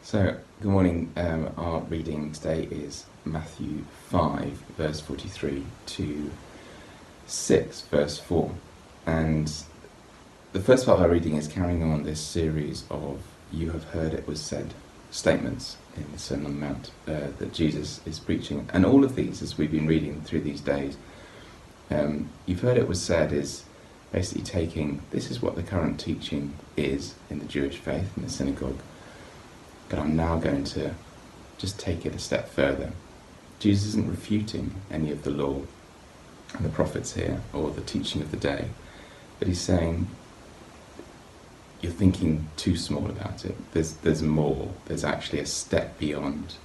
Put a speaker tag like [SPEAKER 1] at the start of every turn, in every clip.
[SPEAKER 1] So, good morning. Our reading today is Matthew 5, verse 43 to 6, verse 4. And the first part of our reading is carrying on this series of "You have heard it was said" statements in the Sermon on the Mount that Jesus is preaching. And all of these, as we've been reading through these days, "You've heard it was said" is basically taking, this is what the current teaching is in the Jewish faith, in the synagogue, but I'm now going to just take it a step further. Jesus isn't refuting any of the law and the prophets here, or the teaching of the day, but he's saying, you're thinking too small about it. There's more. There's actually a step beyond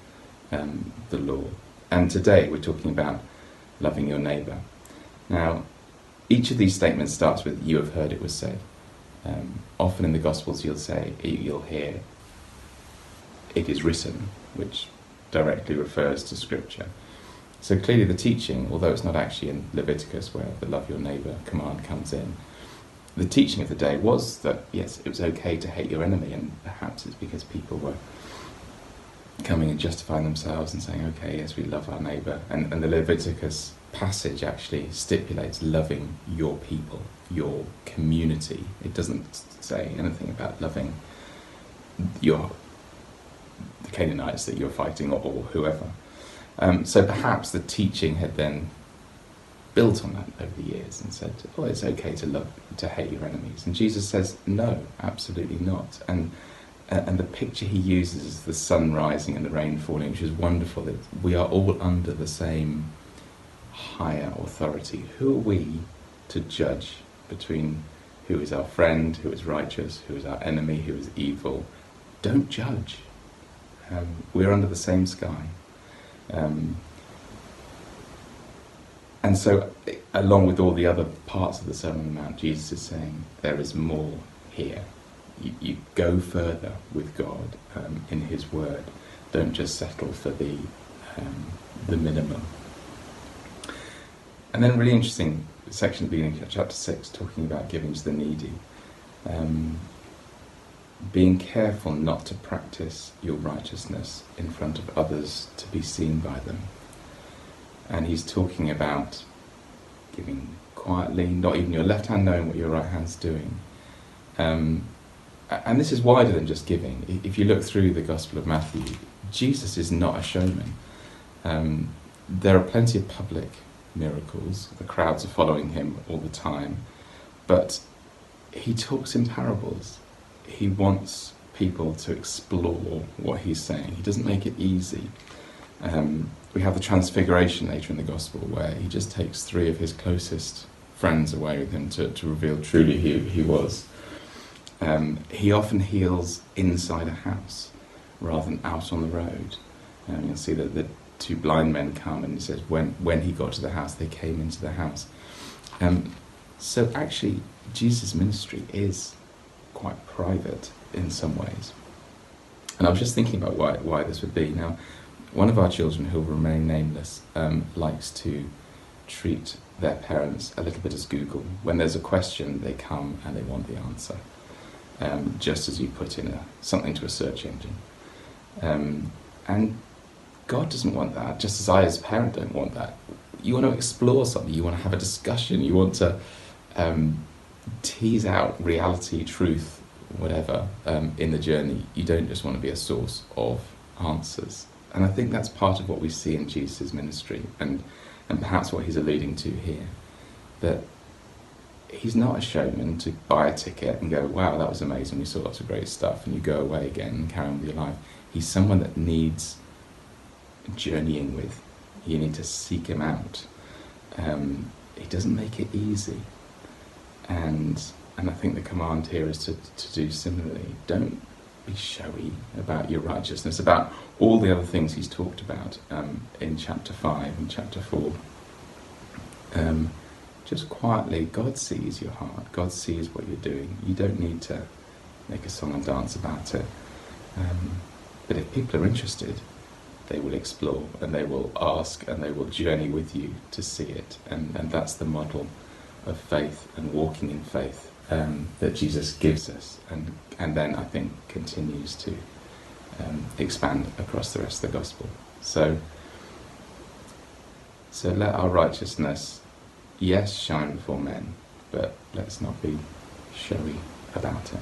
[SPEAKER 1] the law. And today we're talking about loving your neighbour. Now, each of these statements starts with "you have heard it was said." Often in the Gospels you'll hear "it is written," which directly refers to Scripture. So clearly the teaching, although it's not actually in Leviticus where the love your neighbour command comes in, the teaching of the day was that, yes, it was okay to hate your enemy, and perhaps it's because people were coming and justifying themselves and saying, okay, yes, we love our neighbour. And the Leviticus passage actually stipulates loving your people, your community. It doesn't say anything about loving the Canaanites that you're fighting, or whoever. So perhaps the teaching had then built on that over the years and said, oh, it's okay to hate your enemies. And Jesus says, no, absolutely not. And the picture he uses is the sun rising and the rain falling, which is wonderful. That we are all under the same higher authority. Who are we to judge between who is our friend, who is righteous, who is our enemy, who is evil? Don't judge. We're under the same sky. And so, along with all the other parts of the Sermon on the Mount, Jesus is saying there is more here. You go further with God in His Word. Don't just settle for the minimum. And then a really interesting section at the beginning of chapter 6, talking about giving to the needy. Being careful not to practice your righteousness in front of others to be seen by them. And he's talking about giving quietly, not even your left hand knowing what your right hand's doing. And this is wider than just giving. If you look through the Gospel of Matthew, Jesus is not a showman. There are plenty of public miracles. The crowds are following him all the time. But he talks in parables. He wants people to explore what he's saying. He doesn't make it easy. We have the Transfiguration later in the Gospel, where he just takes 3 of his closest friends away with him to reveal truly who he was. He often heals inside a house rather than out on the road. You'll see that the 2 blind men come, and he says when he got to the house, they came into the house. So actually, Jesus' ministry is quite private in some ways. And I was just thinking about why this would be. Now, one of our children, who will remain nameless, likes to treat their parents a little bit as Google. When there's a question, they come and they want the answer, just as you put in something to a search engine. And God doesn't want that, just as I as a parent don't want that. You want to explore something, you want to have a discussion, you want to tease out reality, truth, whatever, in the journey. You don't just want to be a source of answers. And I think that's part of what we see in Jesus' ministry, and perhaps what he's alluding to here, that he's not a showman to buy a ticket and go, wow, that was amazing, we saw lots of great stuff, and you go away again and carry on with your life. He's someone that needs journeying with. You need to seek him out. He doesn't make it easy. And I think the command here is to do similarly. Don't be showy about your righteousness, about all the other things he's talked about in chapter 5 and chapter 4. Just quietly, God sees your heart. God sees what you're doing. You don't need to make a song and dance about it. But if people are interested, they will explore, and they will ask, and they will journey with you to see it. And that's the model of faith and walking in faith that Jesus gives us, and then I think continues to expand across the rest of the gospel. So let our righteousness, yes, shine before men, but let's not be showy about it.